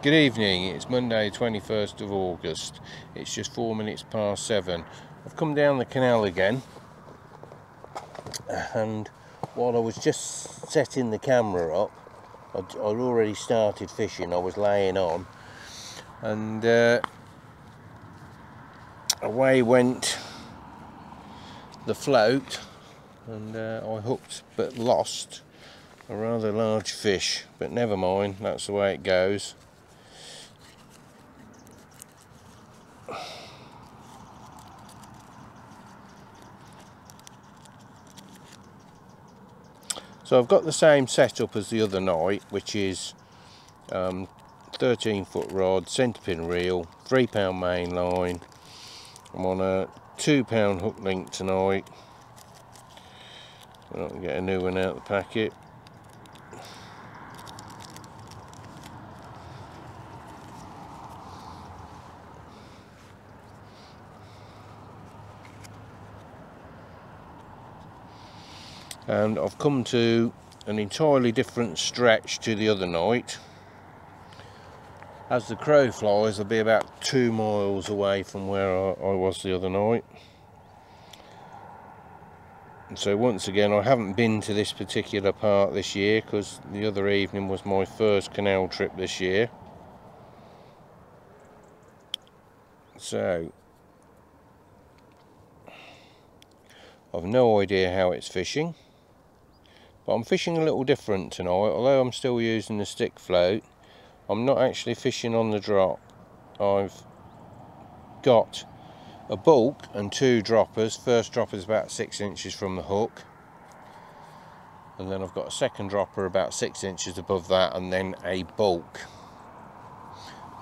Good evening, it's Monday 21st of August. It's just 4 minutes past 7. I've come down the canal again, and while I was just setting the camera up, I'd already started fishing. I was laying on, and away went the float, and I hooked but lost a rather large fish, but never mind, that's the way it goes. So I've got the same setup as the other night, which is 13-foot rod, centre pin reel, £3 main line. I'm on a £2 hook link tonight. I can get a new one out of the packet. And I've come to an entirely different stretch to the other night. As the crow flies, I'll be about 2 miles away from where I was the other night. And so once again, I haven't been to this particular part this year because the other evening was my first canal trip this year. So I've no idea how it's fishing. But I'm fishing a little different tonight. Although I'm still using the stick float, I'm not actually fishing on the drop. I've got a bulk and 2 droppers. First dropper is about 6 inches from the hook, and then I've got a second dropper about 6 inches above that, and then a bulk.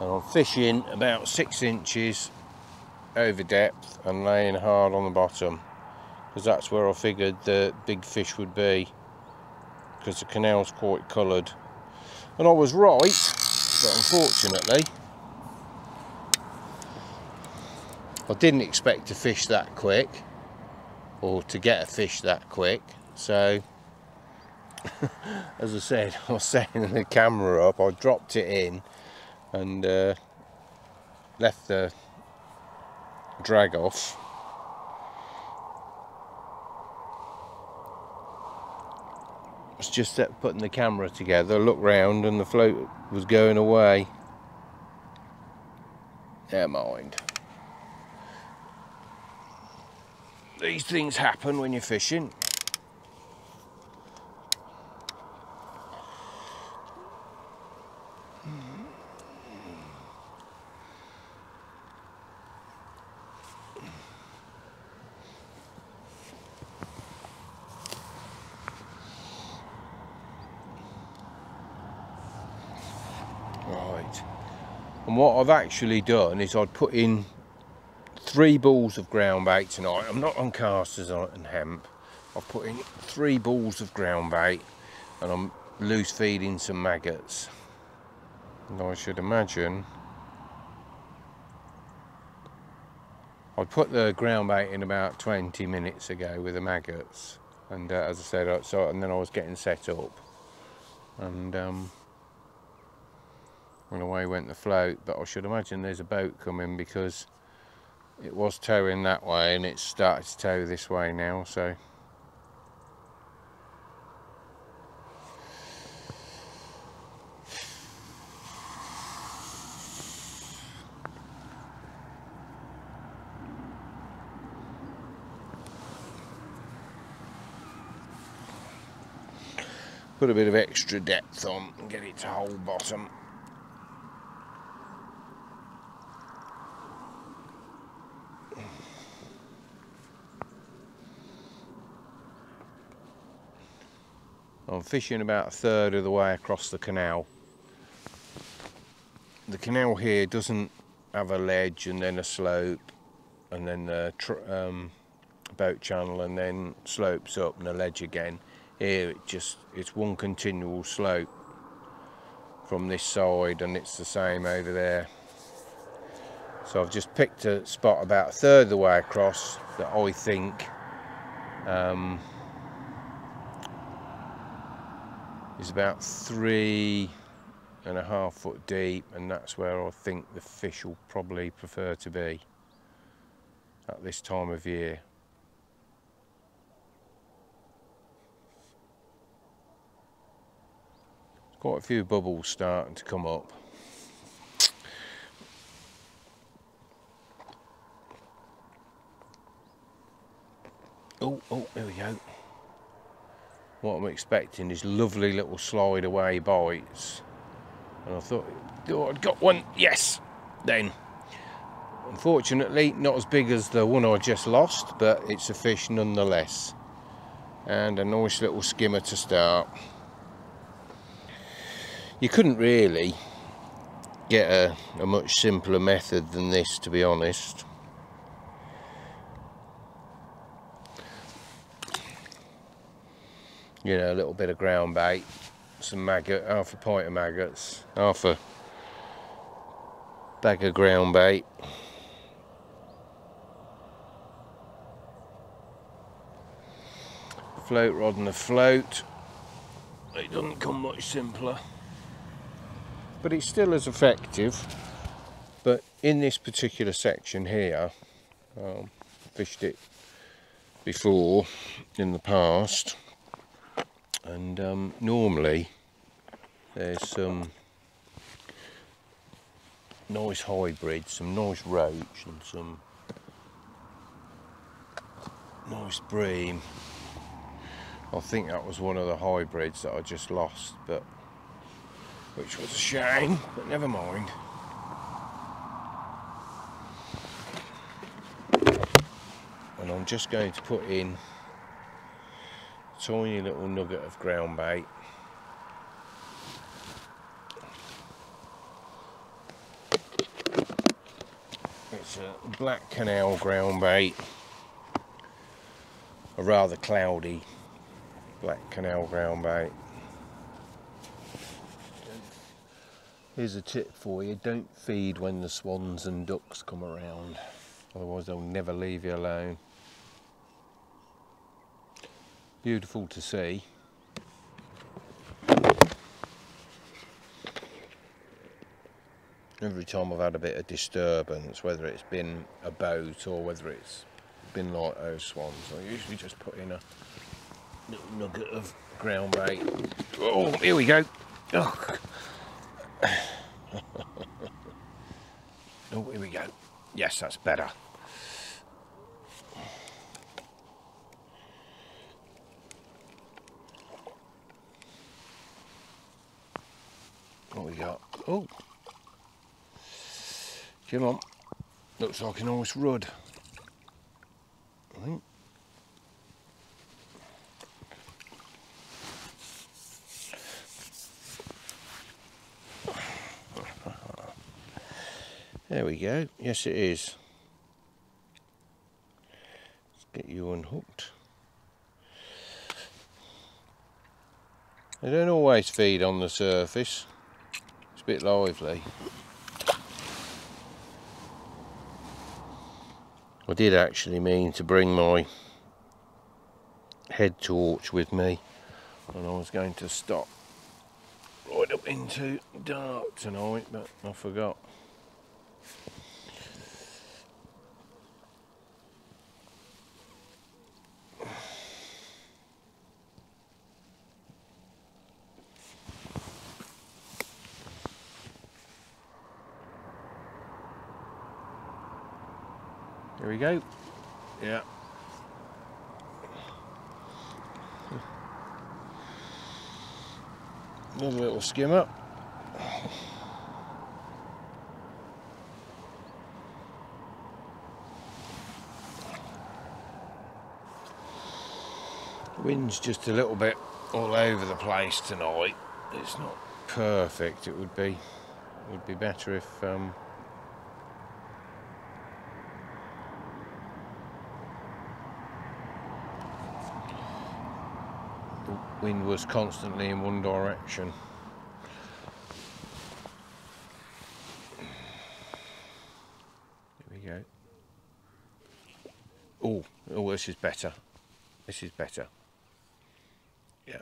And I'm fishing about 6 inches over depth and laying hard on the bottom, because that's where I figured the big fish would be, because the canal's quite coloured. And I was right, but unfortunately I didn't expect to fish that quick, or to get a fish that quick. So as I said, I was setting the camera up, I dropped it in and left the drag off. Was just putting the camera together, looked round and the float was going away. Never mind. These things happen when you're fishing. Right, and what I've actually done is I'd put in 3 balls of ground bait tonight. I'm not on casters and hemp. I've put in 3 balls of ground bait, and I'm loose feeding some maggots. And I should imagine I put the ground bait in about 20 minutes ago with the maggots, and as I said, and then I was getting set up, and and away went the float. But I should imagine there's a boat coming, because it was towing that way and it's started to tow this way now. So put a bit of extra depth on and get it to hold bottom. I'm fishing about 1/3 of the way across the canal. The canal here doesn't have a ledge and then a slope and then the boat channel and then slopes up and a ledge again. Here it's one continual slope from this side, and it's the same over there. So I've just picked a spot about 1/3 of the way across that I think is about 3 and 1/2 foot deep, and that's where I think the fish will probably prefer to be at this time of year. Quite a few bubbles starting to come up. Oh, there we go. What I'm expecting is lovely little slide away bites. And I thought, oh, I'd got one, yes! Then, unfortunately, not as big as the one I just lost, but it's a fish nonetheless. And a nice little skimmer to start. You couldn't really get a much simpler method than this, to be honest. You know, a little bit of ground bait, some maggot, 1/2 pint of maggots, 1/2 bag of ground bait, float rod and a float. It doesn't come much simpler, but it's still as effective. But in this particular section here, fished it before in the past, and normally there's some nice hybrids, some nice roach and some nice bream. I think that was one of the hybrids that I just lost, but which was a shame, but never mind. And I'm just going to put in a tiny little nugget of ground bait. It's a black canal ground bait, a rather cloudy black canal ground bait. Here's a tip for you: don't feed when the swans and ducks come around, otherwise they'll never leave you alone. Beautiful to see. Every time I've had a bit of disturbance, whether it's been a boat or whether it's been like those swans, I usually just put in a little nugget of ground bait. Oh, here we go. Oh, oh, here we go. Yes, that's better. What we got? Oh, come on. Looks like a nice rud, I think. There we go. Yes, it is. Let's get you unhooked. They don't always feed on the surface. It's a bit lively. I did actually mean to bring my head torch with me, and I was going to stop right up into dark tonight, but I forgot. Here we go. Yeah. Another little skimmer. Wind's just a little bit all over the place tonight. It's not perfect. It would be better if the wind was constantly in one direction. Here we go. Oh, this is better. This is better. Yeah.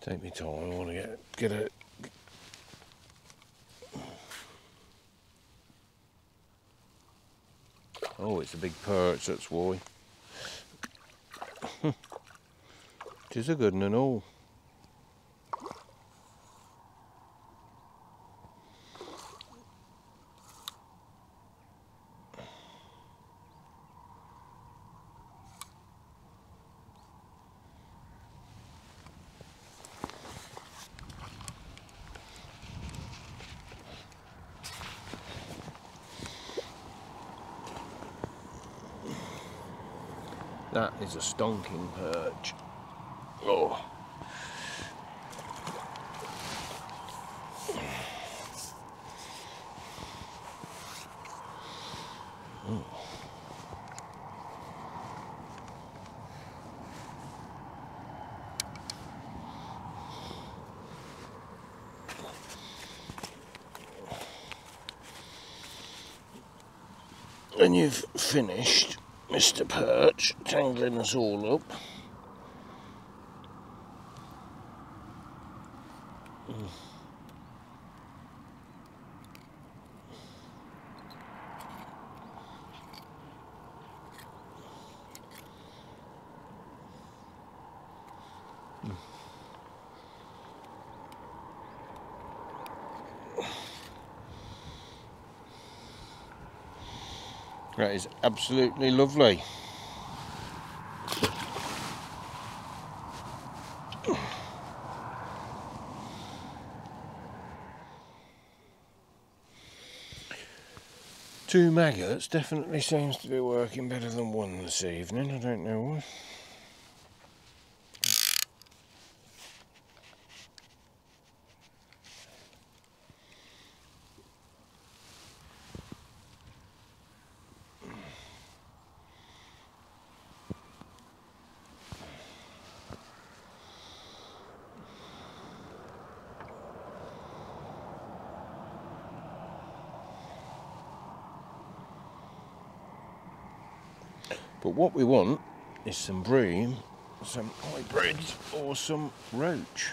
Take me time, I want to get it. Oh, it's a big perch, that's why. It is a good one and all. That is a stonking perch. Oh. And you've finished, Mr. Perch, tangling us all up. That is absolutely lovely. Two maggots definitely seems to be working better than one this evening, I don't know why. But what we want is some bream, some hybrids or some roach.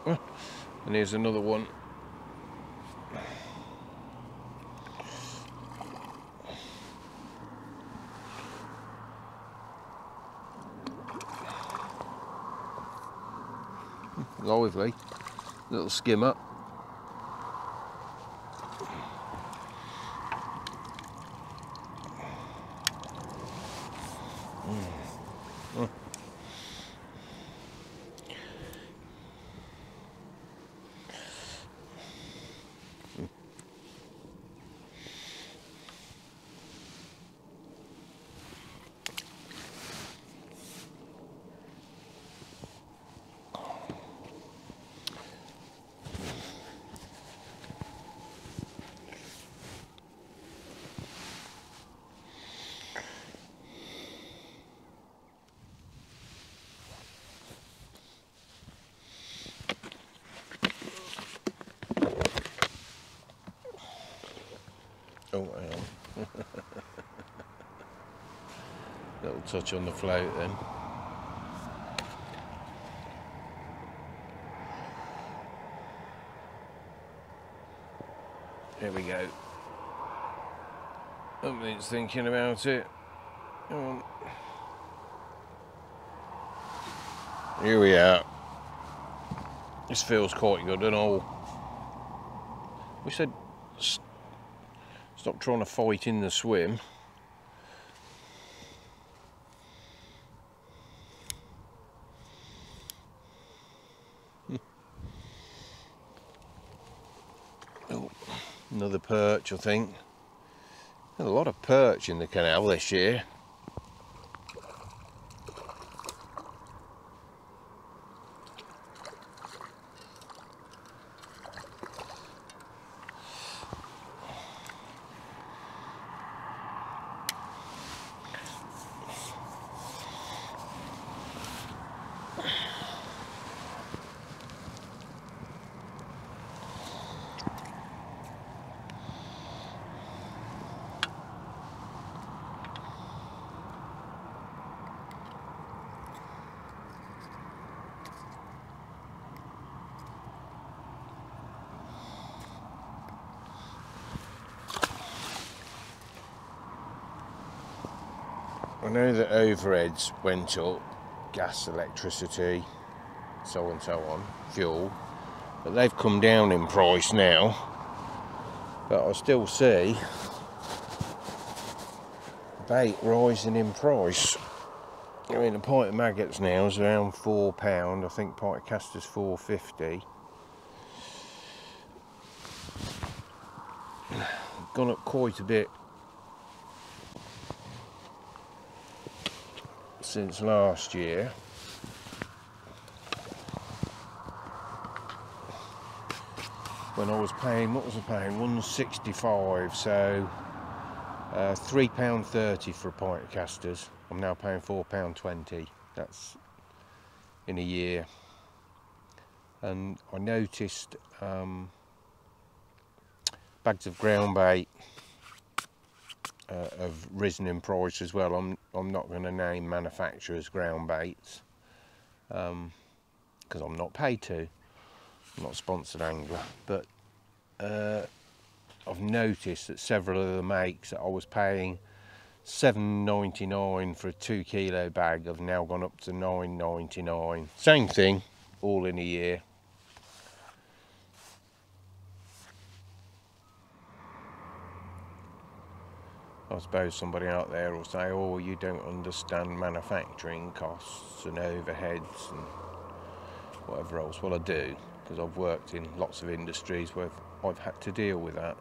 And here's another one. Lively, little skimmer. Oh, hang on. Little touch on the float then. Here we go. Something's thinking about it. Come on. Here we are. This feels quite good and all. We said stop trying to fight in the swim. Oh, another perch, I think. There's a lot of perch in the canal this year. know that overheads went up, gas, electricity, so on, fuel, but they've come down in price now. But I still see bait rising in price. I mean, a pint of maggots now is around £4. I think pint of caster's £4.50. Gone up quite a bit since last year. When I was paying, what was I paying? £1.65, so £3.30 for a pint of casters. I'm now paying £4.20. That's in a year. And I noticed bags of ground bait have risen in price as well. I'm not going to name manufacturers' ground baits because I'm not paid to. I'm not a sponsored angler, but I've noticed that several of the makes that I was paying £7.99 for a 2 kilo bag have now gone up to £9.99. Same thing, all in a year. I suppose somebody out there will say, oh, you don't understand manufacturing costs and overheads and whatever else. Well, I do, because I've worked in lots of industries where I've had to deal with that.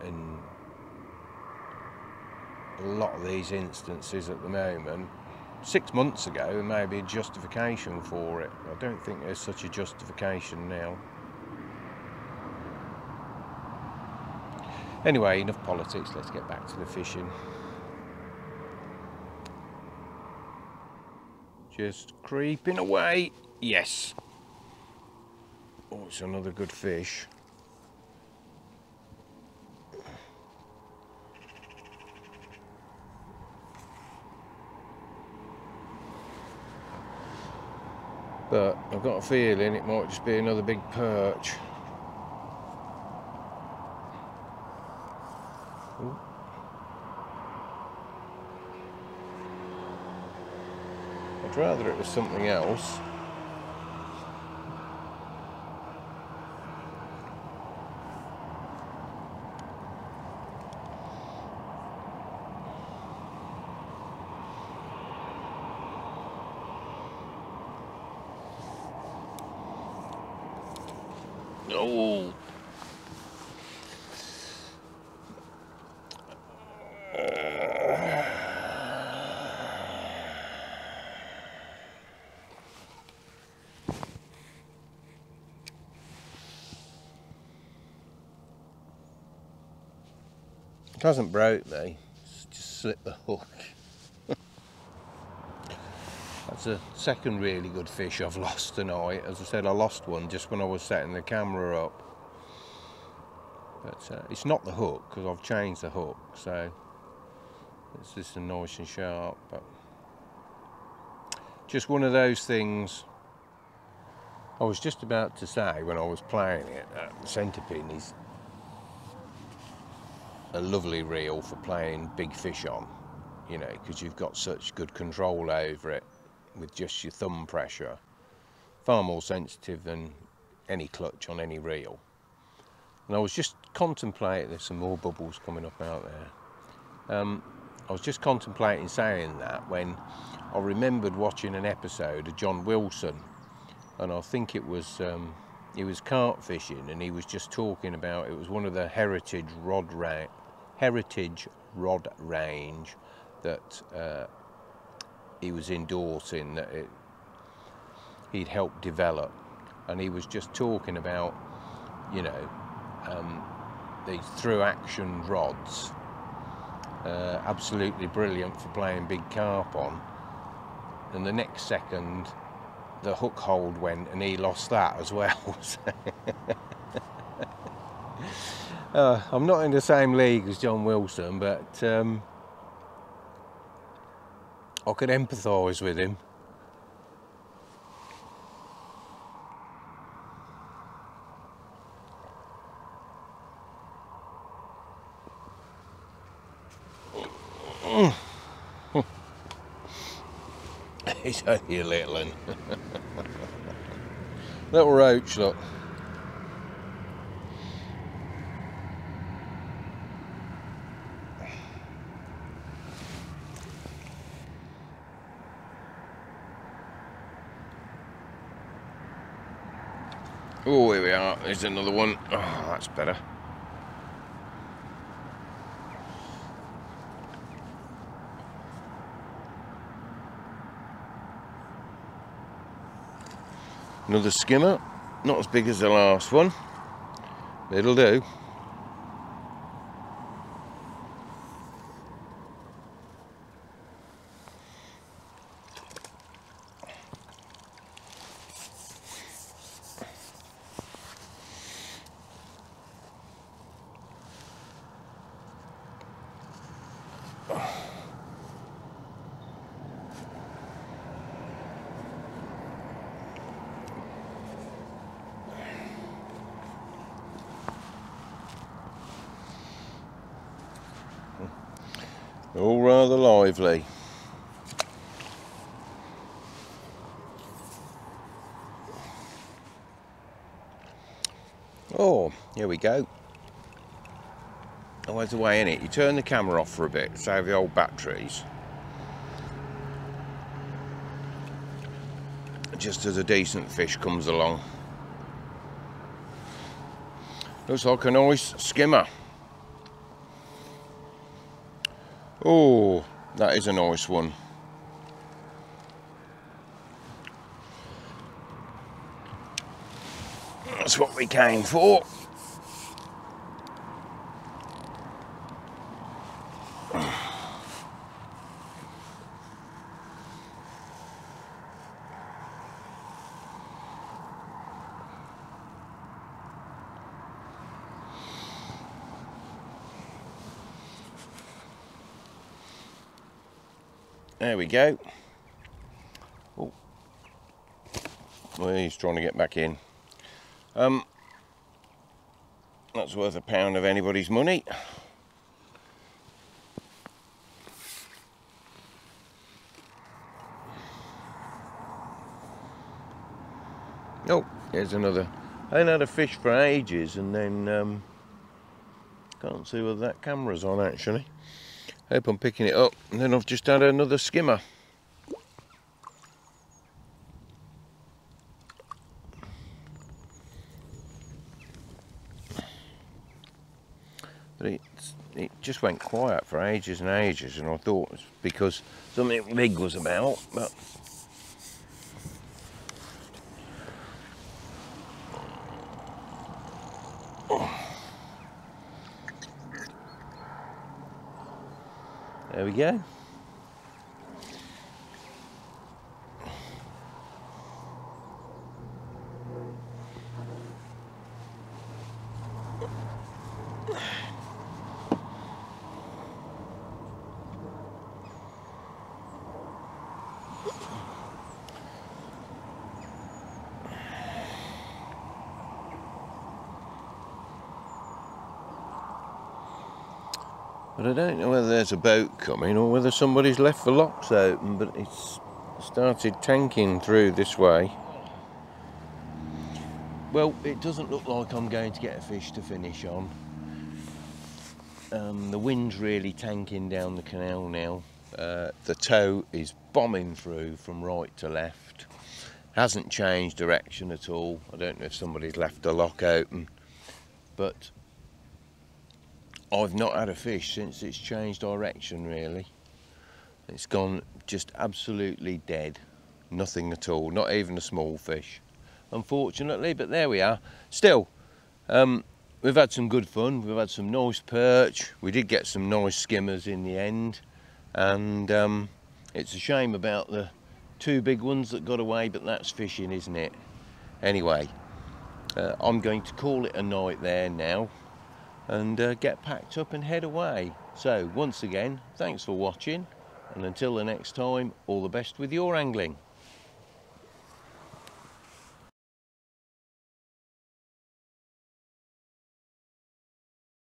In a lot of these instances at the moment, 6 months ago there may be a justification for it. I don't think there's such a justification now. Anyway, enough politics, let's get back to the fishing. Just creeping away. Yes. Oh, it's another good fish. But I've got a feeling it might just be another big perch. Ooh. I'd rather it was something else. Oh. It hasn't broke me, it's just slipped the hook. That's a second really good fish I've lost tonight. As I said, I lost one just when I was setting the camera up. But it's not the hook, because I've changed the hook, so it's just nice and sharp. But just one of those things. I was just about to say when I was playing it, the centre pin is a lovely reel for playing big fish on, you know, because you've got such good control over it with just your thumb pressure. Far more sensitive than any clutch on any reel. And I was just contemplating, there's some more bubbles coming up out there. I was just contemplating saying that when I remembered watching an episode of John Wilson, and I think it was he was carp fishing, and he was just talking about, it was one of the heritage rod range that he was endorsing, that he'd helped develop, and he was just talking about, you know, these through action rods, absolutely brilliant for playing big carp on, and the next second the hook hold went and he lost that as well. I'm not in the same league as John Wilson, but I could empathise with him. It's only a little one. Little roach, look. Oh, here we are. There's another one. Oh, that's better. Another skimmer. Not as big as the last one. But it'll do. All rather lively. Oh, here we go. Oh, there's a way in it. You turn the camera off for a bit, save the old batteries. Just as a decent fish comes along. Looks like a nice skimmer. Oh, that is a nice one. That's what we came for. There we go. Oh, well, he's trying to get back in. That's worth £1 of anybody's money. Oh, here's another. I ain't had a fish for ages, and then can't see whether that camera's on actually. Hope I'm picking it up, and then I've just had another skimmer. But it just went quiet for ages and ages, and I thought it was because something big was about, but there we go. But I don't know whether there's a boat coming or whether somebody's left the locks open, but it's started tanking through this way. Well, it doesn't look like I'm going to get a fish to finish on. The wind's really tanking down the canal now. The tow is bombing through from right to left. Hasn't changed direction at all. I don't know if somebody's left the lock open, but I've not had a fish since it's changed direction really. It's gone just absolutely dead. Nothing at all, not even a small fish, unfortunately, but there we are. Still, we've had some good fun. We've had some nice perch. We did get some nice skimmers in the end, and it's a shame about the 2 big ones that got away, but that's fishing, isn't it? Anyway, I'm going to call it a night there now, and get packed up and head away. So once again, thanks for watching, and until the next time, all the best with your angling.